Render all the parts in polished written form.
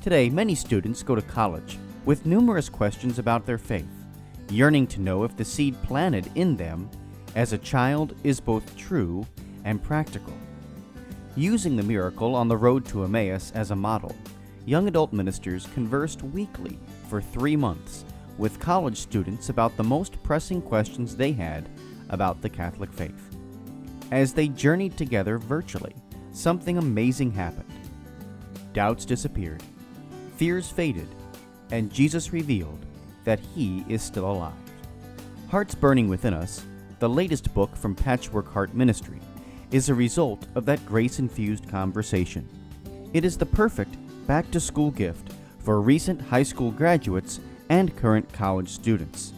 Today, many students go to college with numerous questions about their faith, yearning to know if the seed planted in them as a child is both true and practical. Using the miracle on the road to Emmaus as a model, young adult ministers conversed weekly for 3 months with college students about the most pressing questions they had about the Catholic faith. As they journeyed together virtually, something amazing happened. Doubts disappeared, fears faded, and Jesus revealed that He is still alive. Hearts Burning Within Us, the latest book from Patchwork Heart Ministry, is a result of that grace-infused conversation. It is the perfect back-to-school gift for recent high school graduates and current college students.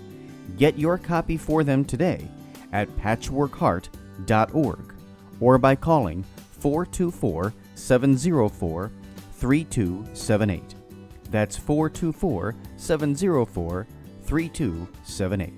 Get your copy for them today at patchworkheart.org or by calling 424-704-3278. That's 424-704-3278.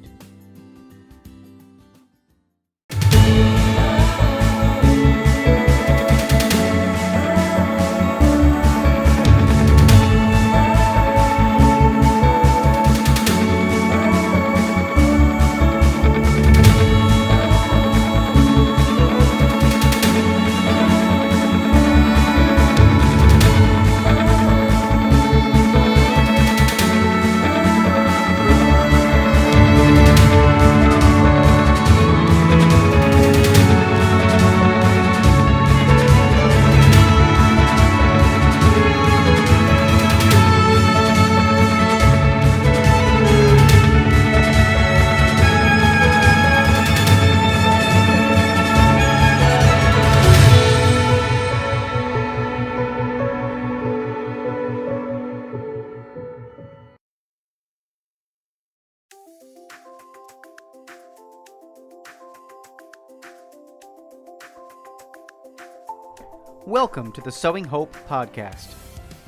Welcome to the Sowing Hope podcast.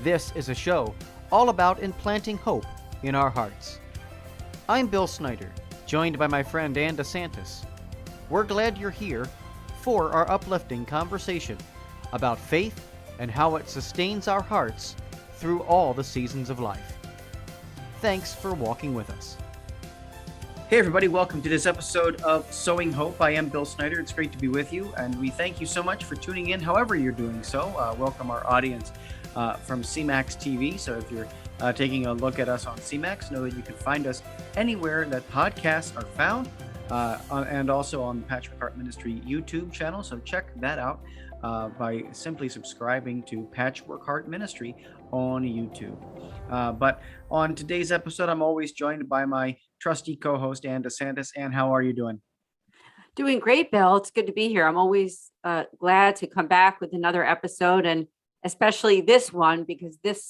This is a show all about implanting hope in our hearts. I'm Bill Snyder, joined by my friend Ann DeSantis. We're glad you're here for our uplifting conversation about faith and how it sustains our hearts through all the seasons of life. Thanks for walking with us. Hey everybody, welcome to this episode of Sowing Hope. I am Bill Snyder. It's great to be with you, and we thank you so much for tuning in, however you're doing so. Welcome our audience from CMAX TV. So if you're taking a look at us on CMAX, know that you can find us anywhere that podcasts are found, and also on the Patchwork Heart Ministry YouTube channel. So check that out by simply subscribing to Patchwork Heart Ministry on YouTube. But on today's episode, I'm always joined by my trusty co-host, Ann DeSantis. Ann, how are you doing? Doing great, Bill. It's good to be here. I'm always glad to come back with another episode, and especially this one, because the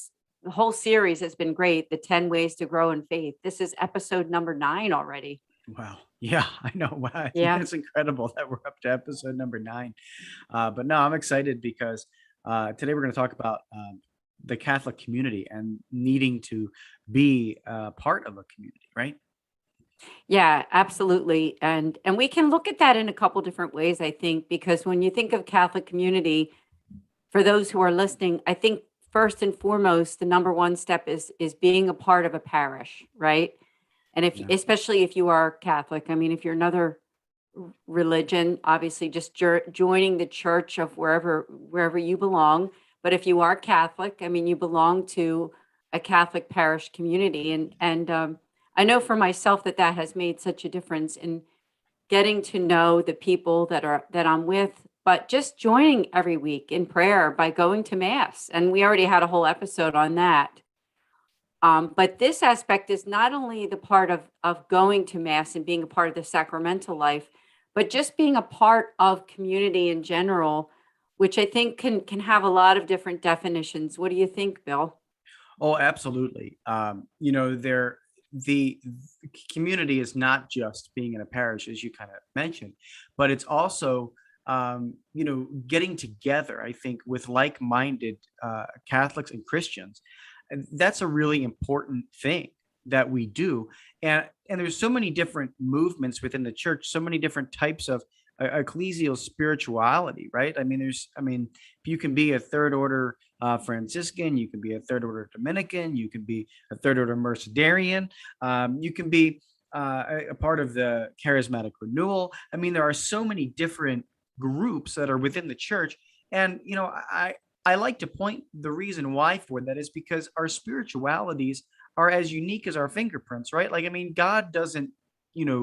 whole series has been great. The 10 Ways to Grow in Faith. This is episode number 9 already. Wow. Yeah, I know. Wow. Yeah. It's incredible that we're up to episode number 9. But no, I'm excited because today we're going to talk about the Catholic community and needing to be part of a community, right? Yeah, absolutely. And we can look at that in a couple different ways, I think, because when you think of Catholic community, for those who are listening, I think first and foremost, the number one step is being a part of a parish, right? And especially if you are Catholic, I mean, if you're another religion, obviously just joining the church of wherever you belong. But if you are Catholic, I mean, you belong to a Catholic parish community. And I know for myself that has made such a difference in getting to know the people that I'm with, but just joining every week in prayer by going to Mass. And we already had a whole episode on that. But this aspect is not only the part of going to Mass and being a part of the sacramental life, but just being a part of community in general, which I think can have a lot of different definitions. What do you think, Bill? Oh, absolutely. The community is not just being in a parish, as you kind of mentioned, but it's also getting together, I think, with like-minded Catholics and Christians. And that's a really important thing that we do. And there's so many different movements within the church, so many different types of ecclesial spirituality, right? I mean, you can be a third order Franciscan, you can be a third order Dominican, you can be a third order Mercedarian, you can be a part of the charismatic renewal. I mean, there are so many different groups that are within the church. And, I like to point the reason why for that is because our spiritualities are as unique as our fingerprints, right? Like, I mean, God doesn't,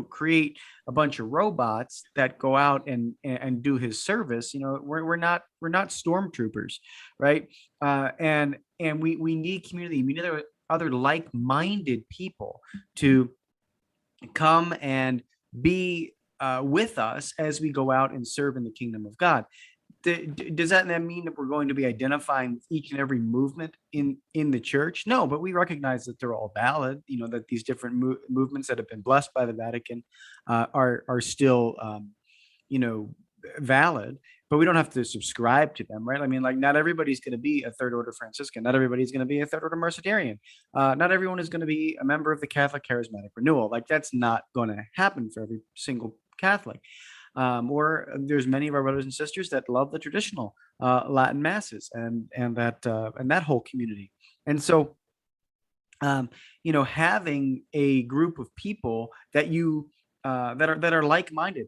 create a bunch of robots that go out and do his service. We're not stormtroopers, right? And we need community. We need other like-minded people to come and be with us as we go out and serve in the kingdom of God. Does that then mean that we're going to be identifying with each and every movement in the church? No, but we recognize that they're all valid. That these different movements that have been blessed by the Vatican are still valid. But we don't have to subscribe to them, right? I mean, like, not everybody's going to be a third order Franciscan. Not everybody's going to be a third order Mercedarian. Not everyone is going to be a member of the Catholic Charismatic Renewal. Like, that's not going to happen for every single Catholic. Or there's many of our brothers and sisters that love the traditional Latin masses and that whole community. And so, having a group of people that you that are like-minded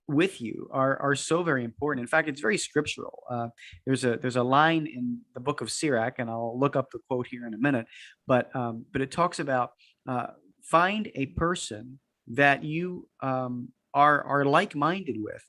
with you are so very important. In fact, it's very scriptural. There's a line in the book of Sirach, and I'll look up the quote here in a minute, but it talks about find a person that you are like-minded with,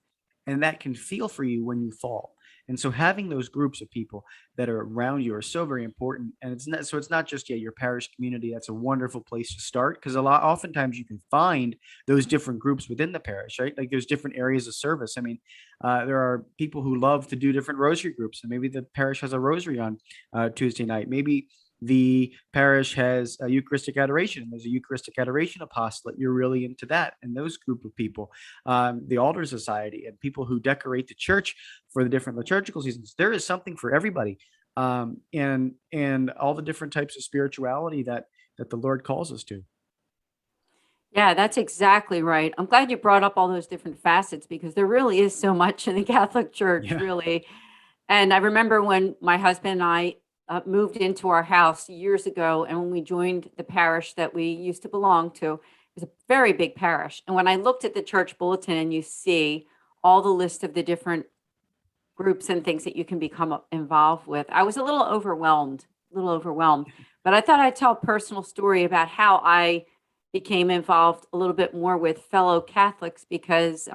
and that can feel for you when you fall. And so having those groups of people that are around you are so very important. And it's not just your parish community. That's a wonderful place to start, because oftentimes you can find those different groups within the parish, right? Like, there's different areas of service. I mean, there are people who love to do different rosary groups, and maybe the parish has a rosary on Tuesday night. Maybe the parish has a Eucharistic adoration, and there's a Eucharistic adoration apostolate. You're really into that. And those group of people, the Altar Society, and people who decorate the church for the different liturgical seasons. There is something for everybody, and all the different types of spirituality that the Lord calls us to. Yeah, that's exactly right. I'm glad you brought up all those different facets, because there really is so much in the Catholic Church, Yeah. really. And I remember when my husband and I moved into our house years ago, and when we joined the parish that we used to belong to, it was a very big parish. And when I looked at the church bulletin and you see all the list of the different groups and things that you can become involved with, I was a little overwhelmed. But I thought I'd tell a personal story about how I became involved a little bit more with fellow Catholics, because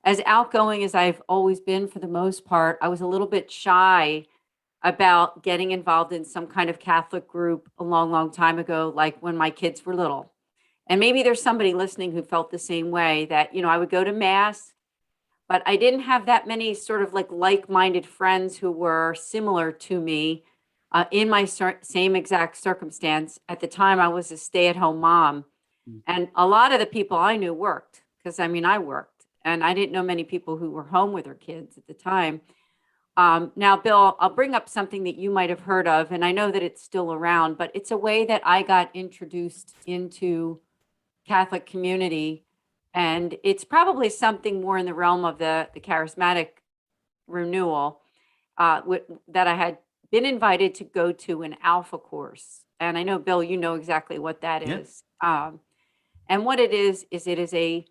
as outgoing as I've always been for the most part, I was a little bit shy about getting involved in some kind of Catholic group a long, long time ago, like when my kids were little. And maybe there's somebody listening who felt the same way, that, I would go to mass, but I didn't have that many sort of like-minded friends who were similar to me in my same exact circumstance. At the time, I was a stay-at-home mom. And a lot of the people I knew worked, because I worked, and I didn't know many people who were home with their kids at the time. Now, Bill, I'll bring up something that you might have heard of, and I know that it's still around, but it's a way that I got introduced into Catholic community. And it's probably something more in the realm of the charismatic renewal, that I had been invited to go to an Alpha course. And I know, Bill, you know exactly what that Yeah. is. And what it is it is I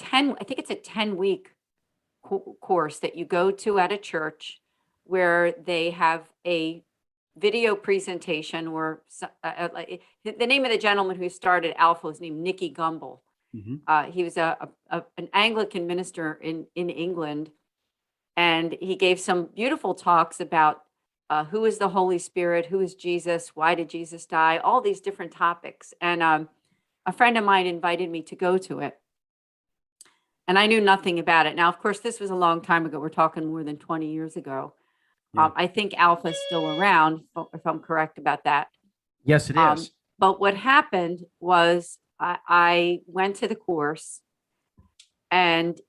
think it's a 10-week course that you go to at a church, where they have a video presentation, or the name of the gentleman who started Alpha is named Nicky Gumbel. Mhm. He was an Anglican minister in England, and he gave some beautiful talks about who is the Holy Spirit, who is Jesus, why did Jesus die, all these different topics. And a friend of mine invited me to go to it, and I knew nothing about it. Now, of course, this was a long time ago. We're talking more than 20 years ago. Yeah. I think Alpha is still around, if I'm correct about that. Yes, it Um, is. But what happened was I went to the course, and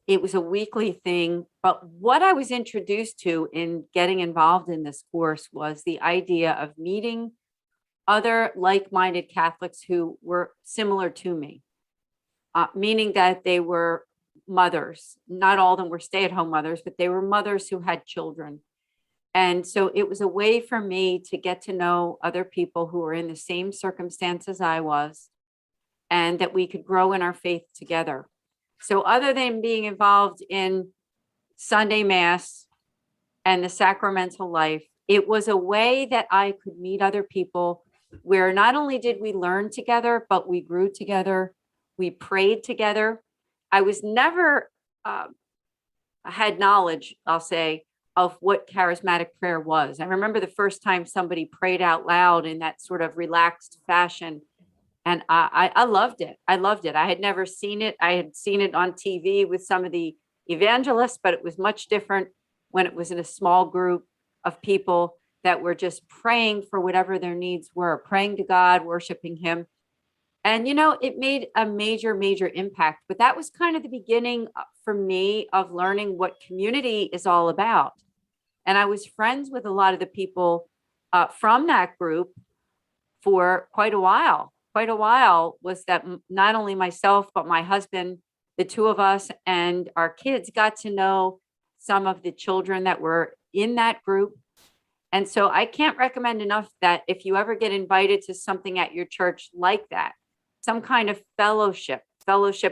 it was a weekly thing. But what I was introduced to in getting involved in this course was the idea of meeting other like-minded Catholics who were similar to me, meaning that they were mothers. Not all of them were stay-at-home mothers, but they were mothers who had children. And so it was a way for me to get to know other people who were in the same circumstances I was, and that we could grow in our faith together. So other than being involved in Sunday Mass and the sacramental life, it was a way that I could meet other people where not only did we learn together, but we grew together, we prayed together. I was never had knowledge, I'll say, of what charismatic prayer was. I remember the first time somebody prayed out loud in that sort of relaxed fashion. And I loved it. I loved it. I had never seen it. I had seen it on TV with some of the evangelists, but it was much different when it was in a small group of people that were just praying for whatever their needs were, praying to God, worshiping Him. And, it made a major, major impact. But that was kind of the beginning for me of learning what community is all about. And I was friends with a lot of the people from that group for quite a while. Quite a while was that not only myself, but my husband, the two of us and our kids got to know some of the children that were in that group. And so I can't recommend enough that if you ever get invited to something at your church like that, some kind of fellowship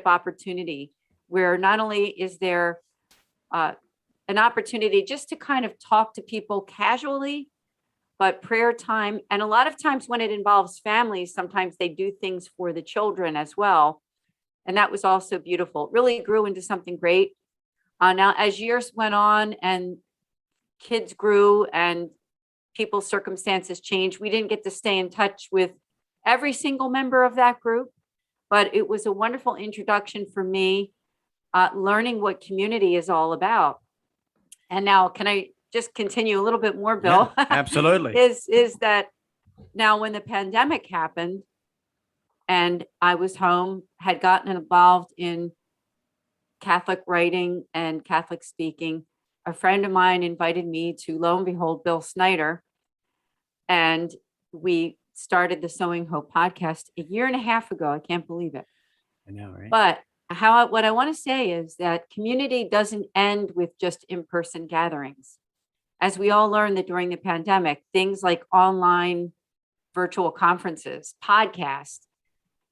opportunity, where not only is there an opportunity just to kind of talk to people casually, but prayer time. And a lot of times when it involves families, sometimes they do things for the children as well. And that was also beautiful. It really grew into something great. Now, as years went on and kids grew and people's circumstances changed, we didn't get to stay in touch with every single member of that group, but it was a wonderful introduction for me, learning what community is all about. And now, can I just continue a little bit more, Bill? Yeah, absolutely. is that now when the pandemic happened and I was home, had gotten involved in Catholic writing and Catholic speaking, a friend of mine invited me to, lo and behold, Bill Snyder. And we started the Sowing Hope podcast a year and a half ago. I can't believe it. I know, right? But what I want to say is that community doesn't end with just in-person gatherings. As we all learned that during the pandemic, things like online virtual conferences, podcasts,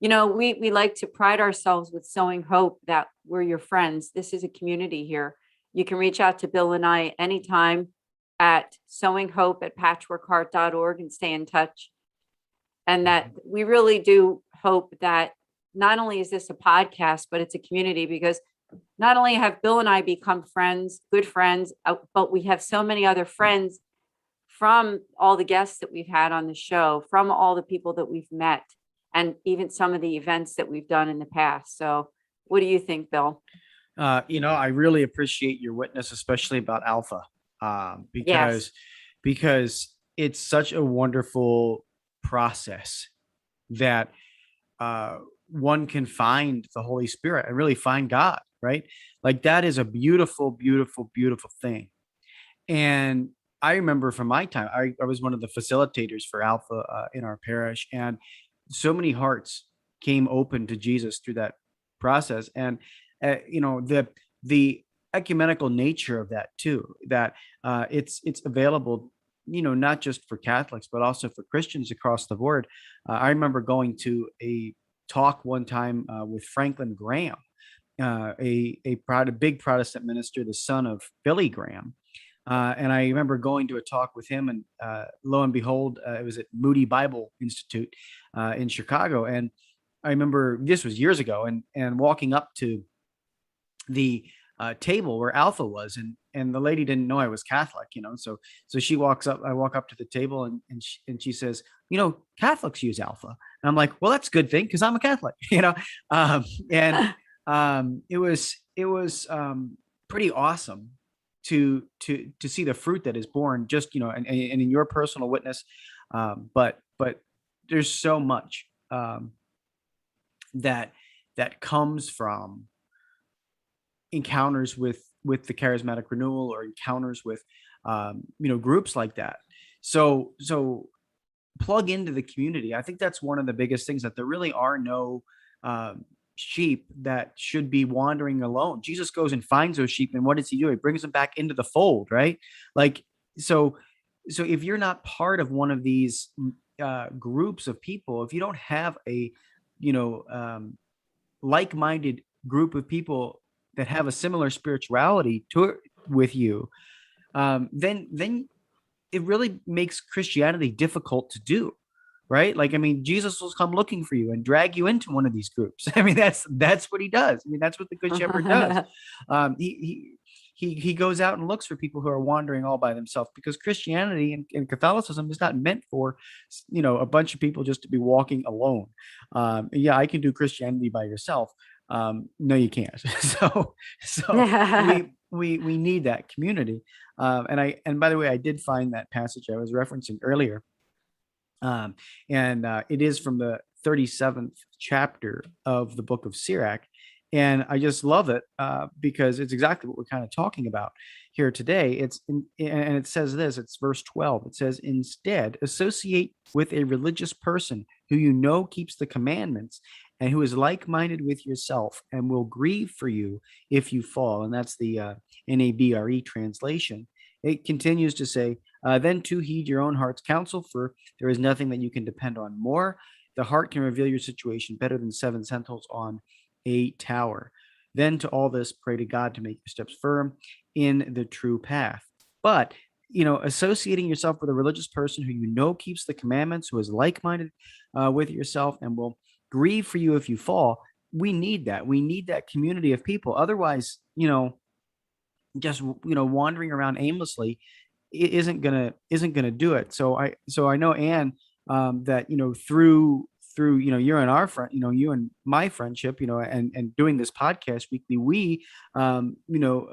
we like to pride ourselves with Sowing Hope that we're your friends. This is a community here. You can reach out to Bill and I anytime at sowinghope@patchworkheart.org and stay in touch. And that we really do hope that not only is this a podcast, but it's a community, because not only have Bill and I become friends, good friends, but we have so many other friends from all the guests that we've had on the show, from all the people that we've met, and even some of the events that we've done in the past. So what do you think, Bill? I really appreciate your witness, especially about Alpha, Yes. because it's such a wonderful process that one can find the Holy Spirit and really find God, right? Like that is a beautiful, beautiful, beautiful thing. And I remember from my time, I was one of the facilitators for Alpha in our parish, and so many hearts came open to Jesus through that process. And the ecumenical nature of that too, that it's available, not just for Catholics, but also for Christians across the board. I remember going to a talk one time with Franklin Graham, a big Protestant minister, the son of Billy Graham. And I remember going to a talk with him, and lo and behold, it was at Moody Bible Institute in Chicago. And I remember this was years ago, and walking up to the table where Alpha was, and the lady didn't know I was Catholic, so she walks up, I walk up to the table, and she says, Catholics use Alpha. And I'm like, well, that's a good thing, because I'm a Catholic, and it was pretty awesome to see the fruit that is born, just and in your personal witness, but there's so much that comes from encounters with the charismatic renewal, or encounters with groups like that. So plug into the community. I think that's one of the biggest things, that there really are no sheep that should be wandering alone. Jesus goes and finds those sheep, and what does he do? He brings them back into the fold, right? Like so so if you're not part of one of these groups of people, if you don't have a you know like-minded group of people that have a similar spirituality to with you, then it really makes Christianity difficult to do, right? Like, I mean, Jesus will come looking for you and drag you into one of these groups. I mean, that's what he does. I mean, that's what the Good Shepherd does. He goes out and looks for people who are wandering all by themselves, because Christianity and Catholicism is not meant for a bunch of people just to be walking alone. Yeah, I can do Christianity by yourself. No, you can't. So we need that community. And by the way, I did find that passage I was referencing earlier, and it is from the 37th chapter of the book of Sirach. And I just love it because it's exactly what we're kind of talking about here today. And it says this, it's verse 12. It says, instead, associate with a religious person who you know keeps the commandments and who is like-minded with yourself and will grieve for you if you fall. And that's the NABRE translation. It continues to say, then to heed your own heart's counsel, for there is nothing that you can depend on more. The heart can reveal your situation better than 7 sentinels on a tower. Then to all this, pray to God to make your steps firm in the true path. But, associating yourself with a religious person who you know keeps the commandments, who is like-minded with yourself and will grieve for you if you fall, we need that. We need that community of people. Otherwise, just wandering around aimlessly isn't gonna do it. So I know, Anne, that through you and our friend, you and my friendship, and doing this podcast weekly, we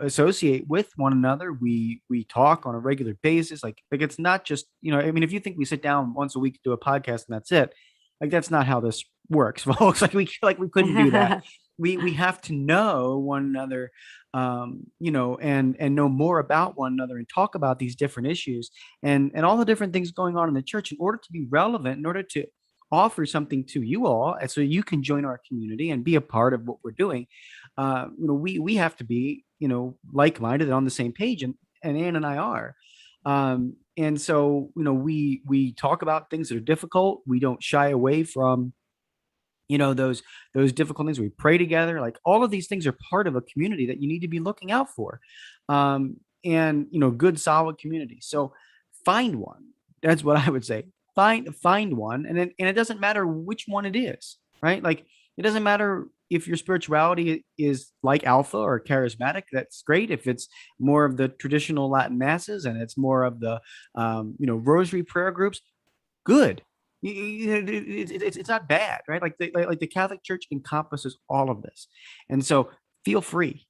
associate with one another. We talk on a regular basis. Like it's not just I mean, if you think we sit down once a week to do a podcast and that's it, like that's not how this works, folks. Like we couldn't do that. We have to know one another, and know more about one another and talk about these different issues and all the different things going on in the church in order to be relevant, in order to offer something to you all, and so you can join our community and be a part of what we're doing. We have to be like-minded and on the same page, and Ann and I are. And so we talk about things that are difficult. We don't shy away from those difficult things. We pray together. Like all of these things are part of a community that you need to be looking out for, and good solid community. So find one. That's what I would say. Find one, and it doesn't matter which one it is, right? Like it doesn't matter if your spirituality is like Alpha or charismatic. That's great. If it's more of the traditional Latin masses and it's more of the rosary prayer groups, good. It's not bad, right? Like the Catholic Church encompasses all of this, and so feel free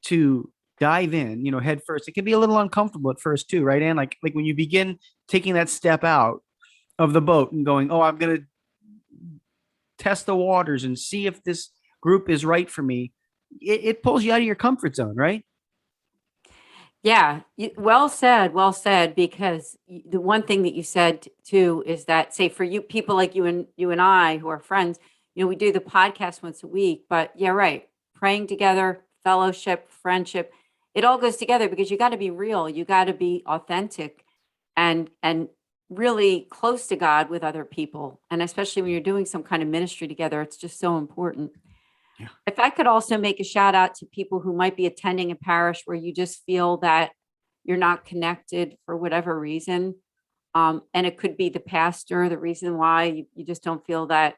to dive in, head first. It can be a little uncomfortable at first too, right? And like when you begin taking that step out of the boat and going, oh, I'm going to test the waters and see if this group is right for me. It pulls you out of your comfort zone, right? Yeah, well said, well said. Because the one thing that you said too is that, say, for you people like you and I who are friends, we do the podcast once a week. But yeah, right, praying together, fellowship, friendship, it all goes together because you got to be real, you got to be authentic, and really close to God with other people, and especially when you're doing some kind of ministry together, it's just so important. Yeah. If I could also make a shout out to people who might be attending a parish where you just feel that you're not connected for whatever reason. And it could be the pastor, the reason why you just don't feel that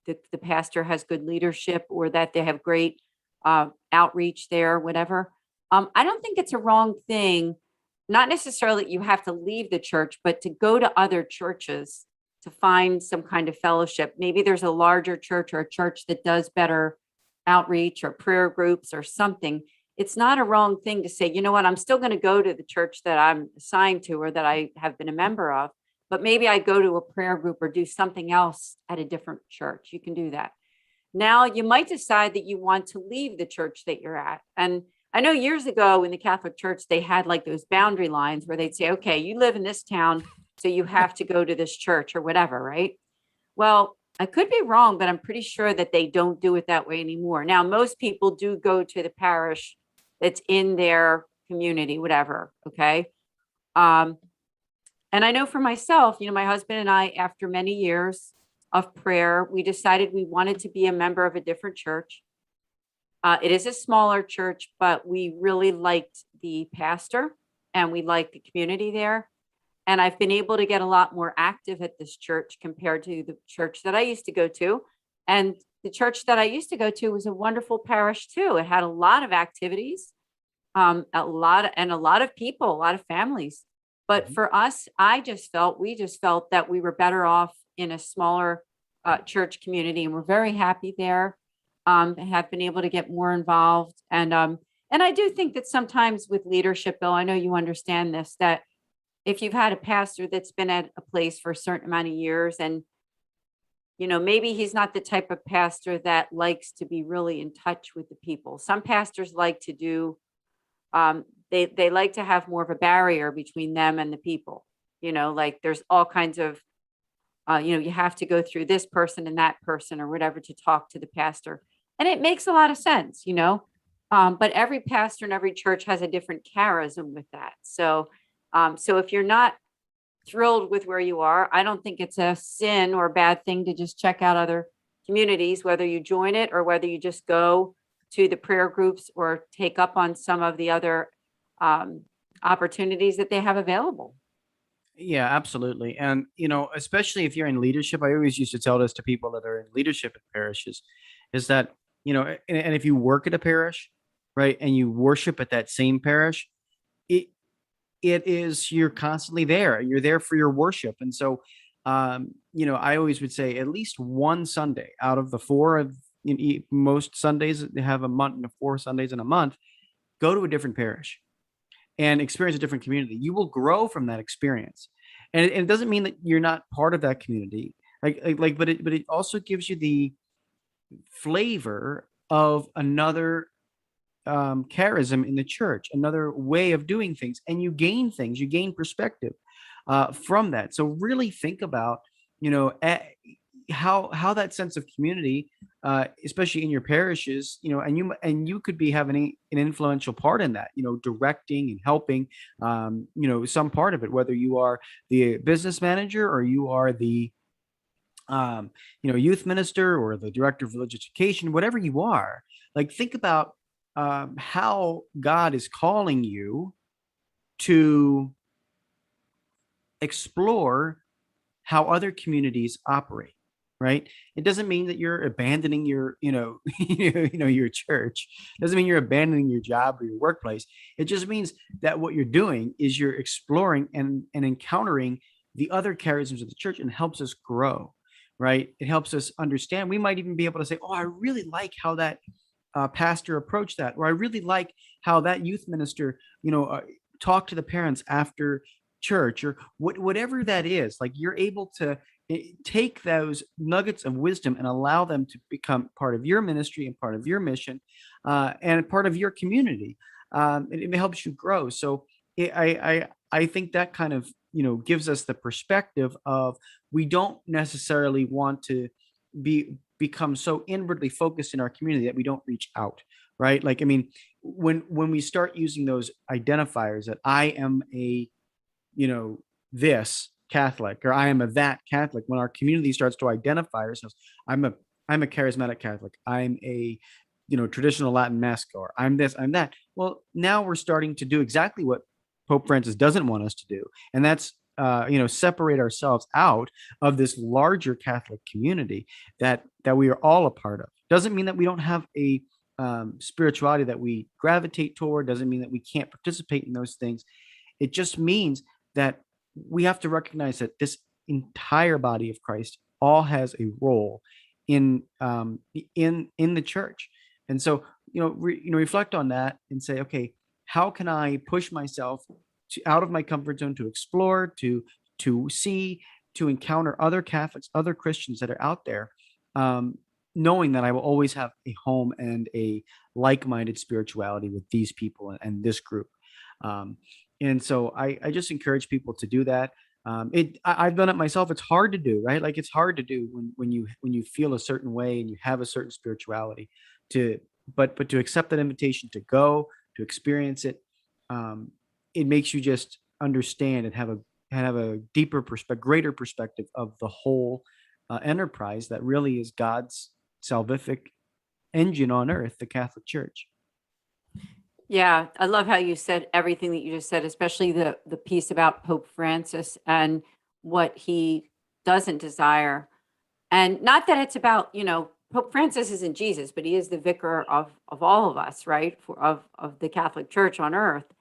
the pastor has good leadership or that they have great outreach there, whatever. I don't think it's a wrong thing, not necessarily that you have to leave the church, but to go to other churches to find some kind of fellowship. Maybe there's a larger church or a church that does better outreach or prayer groups or something. It's not a wrong thing to say, you know what, I'm still going to go to the church that I'm assigned to or that I have been a member of, but maybe I go to a prayer group or do something else at a different church. You can do that. Now you might decide that you want to leave the church that you're at. And I know years ago in the Catholic Church, they had like those boundary lines where they'd say, okay, you live in this town, so you have to go to this church or whatever, right? Well, I could be wrong, but I'm pretty sure that they don't do it that way anymore. Now, most people do go to the parish that's in their community, whatever, okay? And I know for myself, my husband and I, after many years of prayer, we decided we wanted to be a member of a different church. It is a smaller church, but we really liked the pastor and we liked the community there. And I've been able to get a lot more active at this church compared to the church that I used to go to. And the church that I used to go to was a wonderful parish too. It had a lot of activities, a lot of people, a lot of families. But Mhm. for us, we just felt that we were better off in a smaller church community, and we're very happy there. Have been able to get more involved, and I do think that sometimes with leadership, Bill, I know you understand this, that if you've had a pastor that's been at a place for a certain amount of years, and maybe he's not the type of pastor that likes to be really in touch with the people. Some pastors like to do they like to have more of a barrier between them and the people. Like there's all kinds of you have to go through this person and that person or whatever to talk to the pastor, and it makes a lot of sense. But every pastor and every church has a different charism with that. So if you're not thrilled with where you are, I don't think it's a sin or a bad thing to just check out other communities, whether you join it or whether you just go to the prayer groups or take up on some of the other opportunities that they have available. Yeah, absolutely. And, especially if you're in leadership, I always used to tell this to people that are in leadership in parishes is that, and if you work at a parish, right, and you worship at that same parish, it you're constantly there. You're there for your worship. And so, I always would say at least one Sunday out of the four of most Sundays, they have a month, 4 Sundays in a month, go to a different parish and experience a different community. You will grow from that experience. And it doesn't mean that you're not part of that community. But it also gives you the flavor of another charism in the church, another way of doing things, and you gain things, you gain perspective from that. So really think about, how that sense of community, especially in your parishes, and you could be having an influential part in that, directing and helping, some part of it, whether you are the business manager or you are the youth minister or the director of religious education, whatever you are. Like think about how God is calling you to explore how other communities operate, right? It doesn't mean that you're abandoning your, your church. It doesn't mean you're abandoning your job or your workplace. It just means that what you're doing is you're exploring and encountering the other charisms of the church, and helps us grow, right? It helps us understand. We might even be able to say, oh, I really like how that pastor approached that, or I really like how that youth minister, talked to the parents after church, or whatever that is. Like you're able to take those nuggets of wisdom and allow them to become part of your ministry and part of your mission, and part of your community. It helps you grow. So I think that kind of gives us the perspective of, we don't necessarily want to become so inwardly focused in our community that we don't reach out, right? Like, I mean, when we start using those identifiers that I am a, this Catholic, or I am a that Catholic, when our community starts to identify ourselves, I'm a I'm a charismatic Catholic, I'm a traditional Latin mass goer, I'm this, I'm that. Well, now we're starting to do exactly what Pope Francis doesn't want us to do, and that's separate ourselves out of this larger Catholic community that we are all a part of. Doesn't mean that we don't have a spirituality that we gravitate toward. Doesn't mean that we can't participate in those things. It just means that we have to recognize that this entire body of Christ all has a role in the church. And so reflect on that and say, okay, how can I push myself out of my comfort zone, to explore, to see, to encounter other Catholics, other Christians that are out there, knowing that I will always have a home and a like-minded spirituality with these people and this group. And so I just encourage people to do that. I've done it myself. It's hard to do, right? Like it's hard to do when you feel a certain way and you have a certain spirituality, but to accept that invitation to go to experience it. It makes you just understand and have a deeper perspective, greater perspective of the whole enterprise that really is God's salvific engine on earth, the Catholic Church. Yeah, I love how you said everything that you just said, especially the piece about Pope Francis and what he doesn't desire. And not that it's about, Pope Francis isn't Jesus, but he is the vicar of all of us, right? Of the Catholic Church on earth.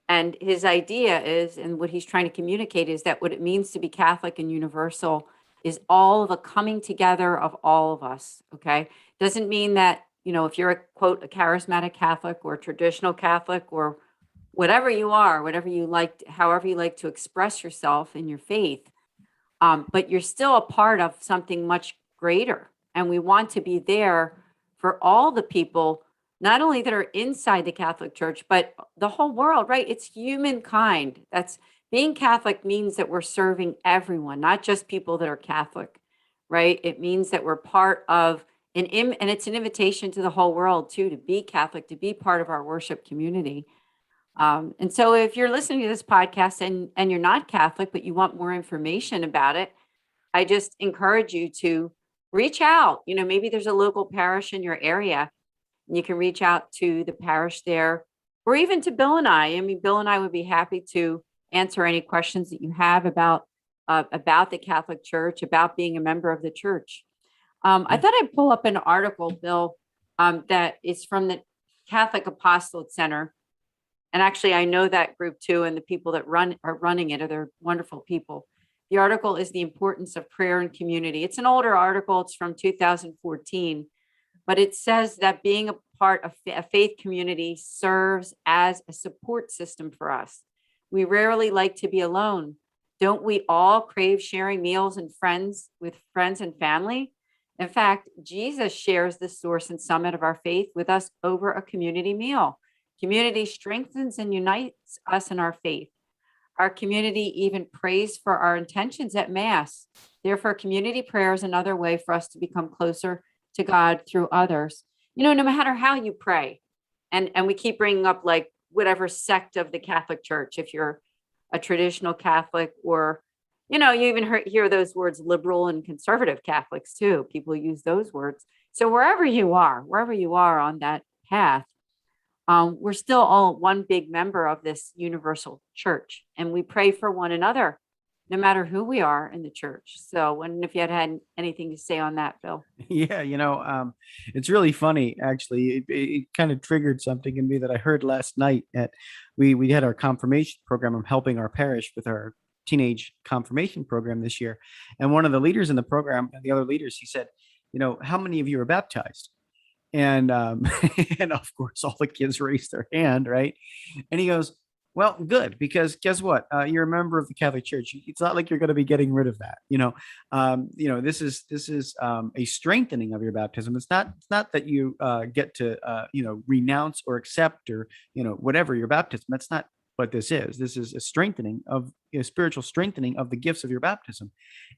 And his idea is, and what he's trying to communicate is that what it means to be Catholic and universal is all the coming together of all of us. Okay. Doesn't mean that, if you're a quote, a charismatic Catholic or a traditional Catholic or whatever you are, whatever you like, however you like to express yourself in your faith, but you're still a part of something much greater. And we want to be there for all the people, not only that are inside the Catholic Church, but the whole world, right? It's humankind. That's being Catholic means that we're serving everyone, not just people that are Catholic, right? It means that we're part of and it's an invitation to the whole world too, to be Catholic, to be part of our worship community. And so if you're listening to this podcast and you're not Catholic, but you want more information about it, I just encourage you to reach out. Maybe there's a local parish in your area and you can reach out to the parish there or even to Bill and I. I mean, Bill and I would be happy to answer any questions that you have about the Catholic Church, about being a member of the church. I thought I'd pull up an article, Bill, that is from the Catholic Apostolate Center. And actually, I know that group too, and the people that are running it they're wonderful people. The article is The Importance of Prayer and Community. It's an older article. It's from 2014, but it says that being a part of a faith community serves as a support system for us. We rarely like to be alone. Don't we all crave sharing meals and with friends and family? In fact, Jesus shares the source and summit of our faith with us over a community meal. Community strengthens and unites us in our faith. Our community even prays for our intentions at Mass. Therefore, community prayer is another way for us to become closer to God through others. No matter how you pray, and we keep bringing up like whatever sect of the Catholic Church, if you're a traditional Catholic or you even hear those words, liberal and conservative Catholics too. People use those words. So wherever you are on that path, we're still all one big member of this universal church, and we pray for one another, no matter who we are in the church. So, wondering if you had anything to say on that, Bill. Yeah, it's really funny actually. It kind of triggered something in me that I heard last night. We had our confirmation program. I'm helping our parish with our teenage confirmation program this year, and one of the leaders in the program and the other leaders, he said, how many of you are baptized? And and of course all the kids raised their hand, right? And he goes, well, good, because guess what? You're a member of the Catholic Church. It's not like you're going to be getting rid of that. This is a strengthening of your baptism. It's not that you get to renounce or accept or whatever your baptism. That's not what this is. This is a strengthening of a spiritual strengthening of the gifts of your baptism.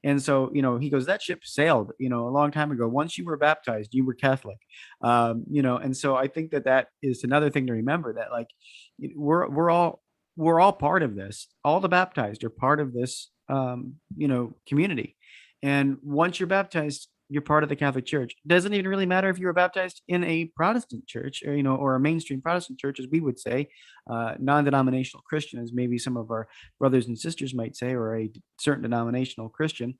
And so, he goes, that ship sailed, a long time ago. Once you were baptized, you were Catholic. And so I think that is another thing to remember, that like we're all part of this. All the baptized are part of this, community. And once you're baptized, you're part of the Catholic Church. It doesn't even really matter if you were baptized in a Protestant church or, or a mainstream Protestant church, as we would say, non-denominational Christian, as maybe some of our brothers and sisters might say, or a certain denominational Christian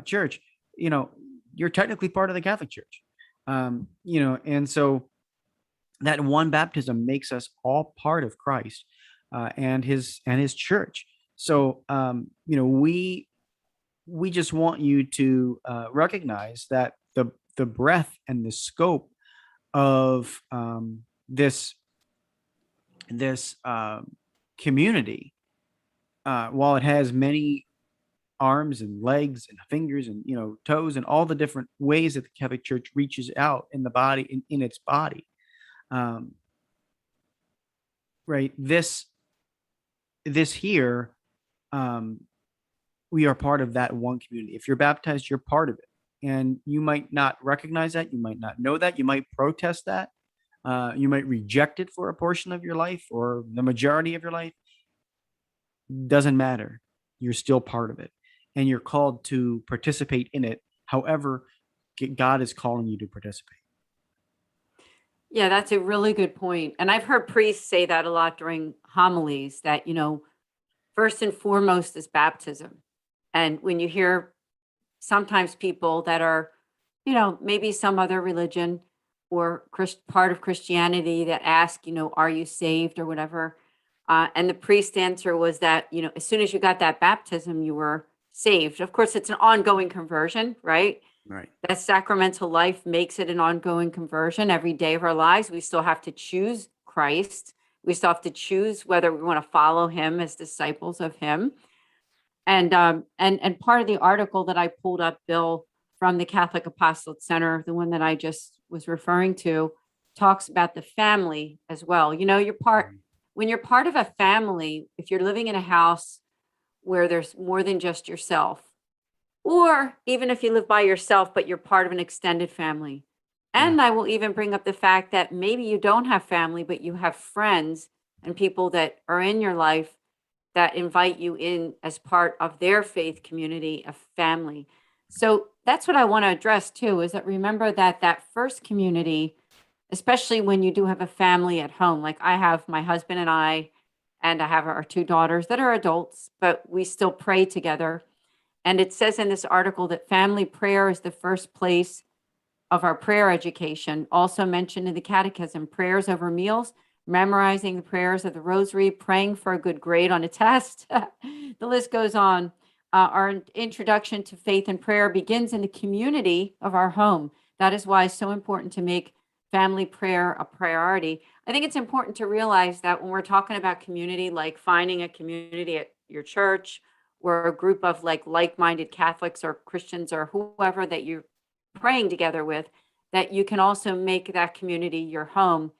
church. You're technically part of the Catholic Church. And so that one baptism makes us all part of Christ and his church. So, we just want you to recognize that the breadth and the scope of this community, while it has many arms and legs and fingers and toes and all the different ways that the Catholic Church reaches out in the body, in its body, right? This here. We are part of that one community. If you're baptized, you're part of it. And you might not recognize that. You might not know that. You might protest that. You might reject it for a portion of your life or the majority of your life. doesn't matter. You're still part of it, and you're called to participate in it. However, God is calling you to participate. Yeah, that's a really good point. And I've heard priests say that a lot during homilies that, first and foremost is baptism. And when you hear sometimes people that are, maybe some other religion or part of Christianity that ask, are you saved or whatever? And the priest answer was that, as soon as you got that baptism, you were saved. Of course, it's an ongoing conversion, right? Right. That sacramental life makes it an ongoing conversion every day of our lives. We still have to choose Christ. We still have to choose whether we want to follow him as disciples of him. And part of the article that I pulled up, Bill, from the Catholic Apostolate Center, the one that I just was referring to, talks about the family as well. When you're part of a family, if you're living in a house where there's more than just yourself, or even if you live by yourself, but you're part of an extended family. And Yeah. I will even bring up the fact that maybe you don't have family, but you have friends and people that are in your life that invite you in as part of their faith community, a family. So that's what I want to address too, is that remember that first community, especially when you do have a family at home, like I have my husband and I have our two daughters that are adults, but we still pray together. And it says in this article that family prayer is the first place of our prayer education, also mentioned in the catechism, prayers over meals, memorizing the prayers of the rosary, praying for a good grade on a test. The list goes on. Our introduction to faith and prayer begins in the community of our home. That is why it's so important to make family prayer a priority. I think it's important to realize that when we're talking about community, like finding a community at your church or a group of like-minded Catholics or Christians or whoever that you're praying together with, that you can also make that community your home.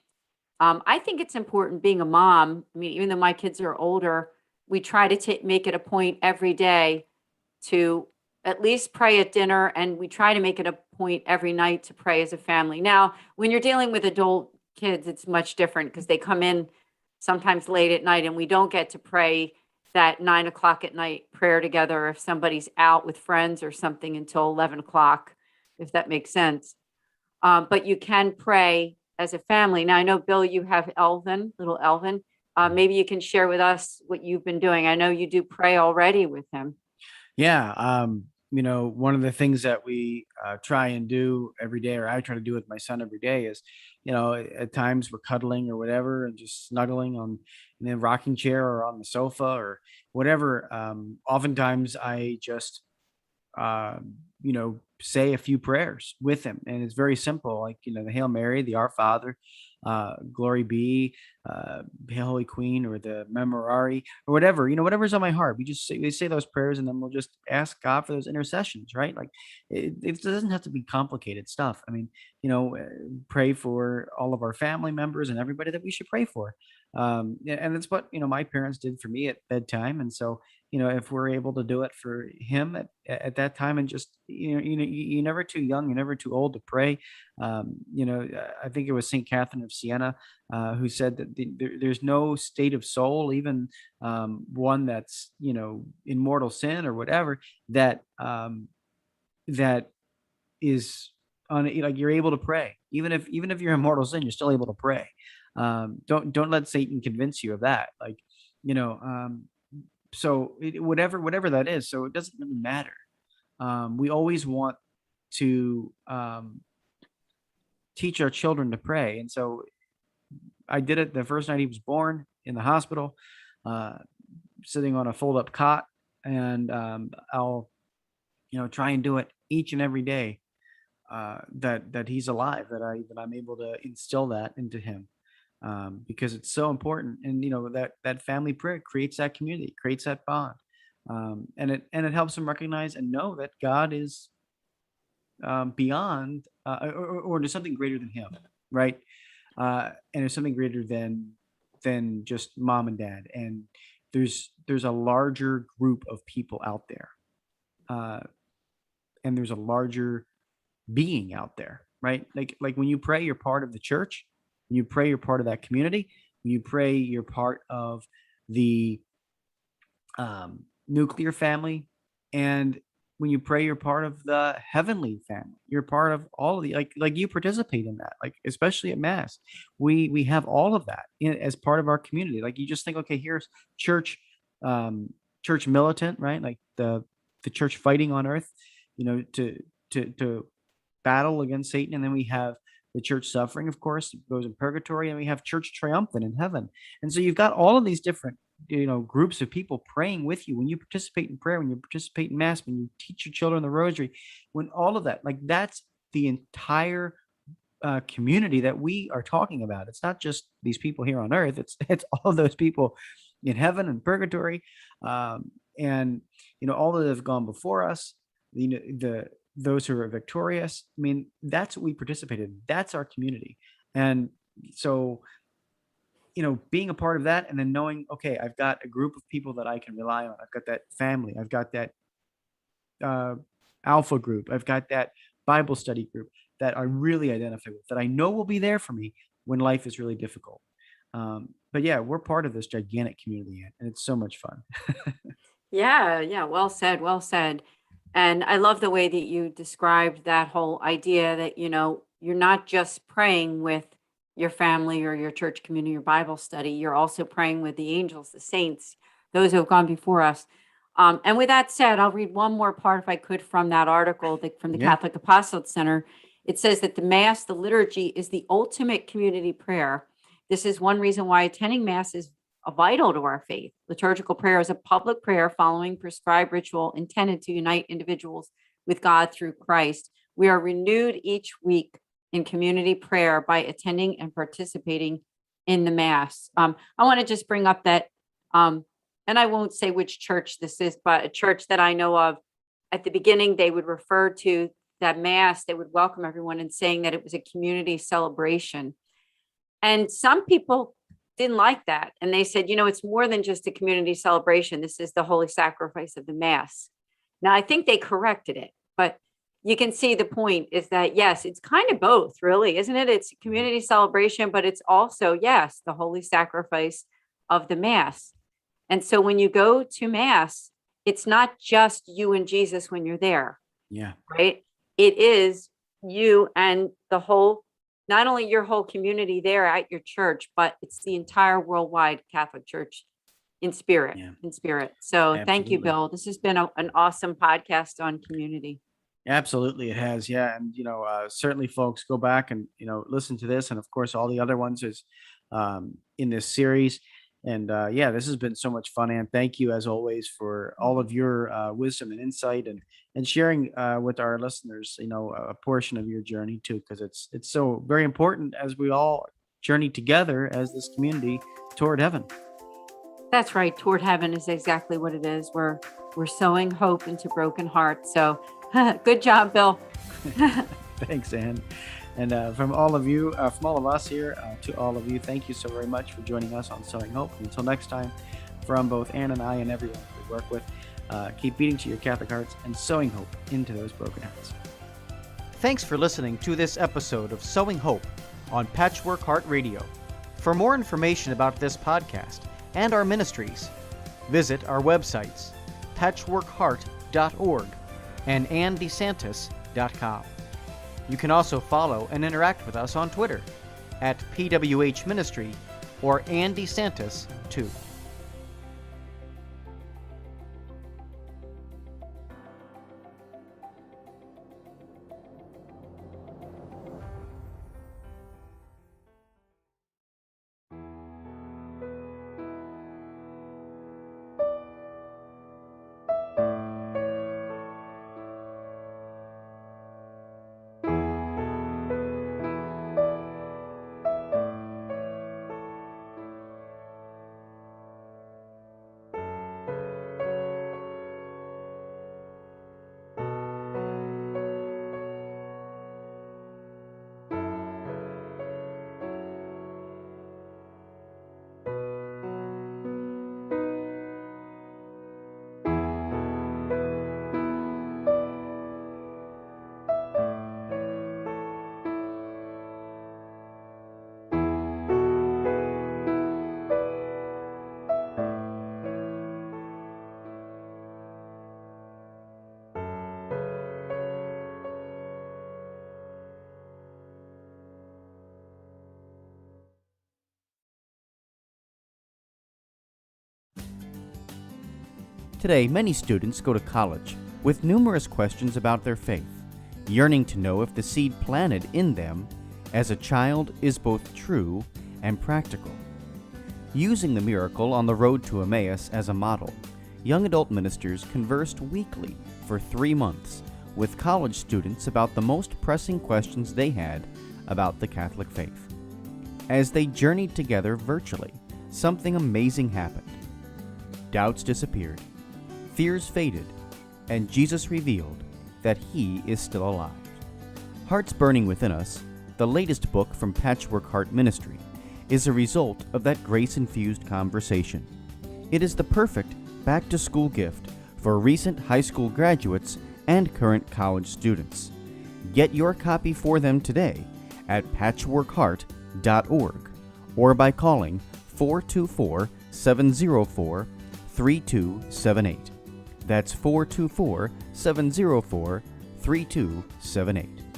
I think it's important being a mom. I mean, even though my kids are older, we try to make it a point every day to at least pray at dinner, and we try to make it a point every night to pray as a family. Now, when you're dealing with adult kids, it's much different because they come in sometimes late at night, and we don't get to pray that 9 o'clock at night prayer together if somebody's out with friends or something until 11 o'clock, if that makes sense. But you can pray as a family. Now, I know, Bill, you have Elvin, little Elvin. Maybe you can share with us what you've been doing. I know you do pray already with him. Yeah. One of the things that we try and do every day, or I try to do with my son every day, is, at times we're cuddling or whatever and just snuggling in the rocking chair or on the sofa or whatever. Oftentimes I just, say a few prayers with him, and it's very simple, like, the Hail Mary, the Our Father, Glory Be, Hail Holy Queen, or the Memorare, or whatever, whatever's on my heart. We say those prayers, and then we'll just ask God for those intercessions, right? Like, it doesn't have to be complicated stuff. I mean, pray for all of our family members and everybody that we should pray for. And that's what, my parents did for me at bedtime. And so, if we're able to do it for him at that time, and just, you're never too young, you're never too old to pray. I think it was St. Catherine of Siena, who said that there's no state of soul, even one that's, in mortal sin or whatever, that that is like, you're able to pray. Even if you're in mortal sin, you're still able to pray. Don't let Satan convince you of that. Like, so whatever that is, so it doesn't really matter. We always want to teach our children to pray. And so I did it the first night he was born in the hospital, sitting on a fold up cot. And I'll, try and do it each and every day, that he's alive, that I'm able to instill that into him. Because it's so important. And, that family prayer creates that community, creates that bond. And it helps them recognize and know that God is beyond, or there's something greater than him, right? And there's something greater than just mom and dad. And there's a larger group of people out there, and there's a larger being out there, right? Like when you pray, you're part of the church. When you pray, you're part of that community. When you pray, you're part of the nuclear family, and when you pray, you're part of the heavenly family. You're part of all of the like you participate in that, like especially at mass. We have all of that as part of our community. Like you just think, okay, here's church, um, church militant, right? Like the church fighting on earth, to battle against Satan, and then we have the church suffering, of course, goes in purgatory, and we have church triumphant in heaven. And so you've got all of these different groups of people praying with you when you participate in prayer, when you participate in mass, when you teach your children the rosary, when all of that, like that's the entire community that we are talking about. It's not just these people here on earth. It's all of those people in heaven and purgatory, and all that have gone before us. The those who are victorious. I mean, that's what we participated in. That's our community, and so being a part of that, and then knowing, okay, I've got a group of people that I can rely on. I've got that family. I've got that uh, alpha group. I've got that Bible study group that I really identify with, that I know will be there for me when life is really difficult. But yeah, we're part of this gigantic community, and it's so much fun. Yeah, yeah, well said, well said. And I love the way that you described that whole idea that, you're not just praying with your family or your church community or Bible study, you're also praying with the angels, the saints, those who have gone before us. And with that said, I'll read one more part, if I could, from that article from the Yeah. Catholic Apostolate Center. It says that the Mass, the liturgy, is the ultimate community prayer. This is one reason why attending Mass is vital to our faith. Liturgical prayer is a public prayer following prescribed ritual intended to unite individuals with God through Christ. We are renewed each week in community prayer by attending and participating in the Mass. I want to just bring up that, and I won't say which church this is, but a church that I know of, at the beginning, they would refer to that Mass, they would welcome everyone and saying that it was a community celebration. And some people didn't like that. And they said, it's more than just a community celebration. This is the holy sacrifice of the Mass. Now, I think they corrected it, but you can see the point is that, yes, it's kind of both, really, isn't it? It's a community celebration, but it's also, yes, the holy sacrifice of the Mass. And so when you go to Mass, it's not just you and Jesus when you're there, Yeah. right? It is you and not only your whole community there at your church, but it's the entire worldwide Catholic Church in spirit. Yeah. So thank you, Absolutely. Bill. This has been an awesome podcast on community. Absolutely, it has. Yeah, and certainly, folks, go back and listen to this, and of course, all the other ones is in this series. And yeah, this has been so much fun, and thank you as always for all of your wisdom and insight, and sharing with our listeners, a portion of your journey too, because it's so very important as we all journey together as this community toward heaven. That's right. Toward heaven is exactly what it is. We're sowing hope into broken hearts. So good job, Bill. Thanks, Anne. And from all of you, from all of us here, to all of you, thank you so very much for joining us on Sowing Hope. And until next time, from both Anne and I and everyone we work with, keep beating to your Catholic hearts and sowing hope into those broken hearts. Thanks for listening to this episode of Sowing Hope on Patchwork Heart Radio. For more information about this podcast and our ministries, visit our websites, patchworkheart.org and andesantis.com. You can also follow and interact with us on Twitter at PWH Ministry or Andy Santis 2. Today, many students go to college with numerous questions about their faith, yearning to know if the seed planted in them as a child is both true and practical. Using the miracle on the road to Emmaus as a model, young adult ministers conversed weekly for 3 months with college students about the most pressing questions they had about the Catholic faith. As they journeyed together virtually, something amazing happened. Doubts disappeared, fears faded, and Jesus revealed that He is still alive. Hearts Burning Within Us, the latest book from Patchwork Heart Ministry, is a result of that grace-infused conversation. It is the perfect back-to-school gift for recent high school graduates and current college students. Get your copy for them today at patchworkheart.org or by calling 424-704-3278. That's 424-704-3278.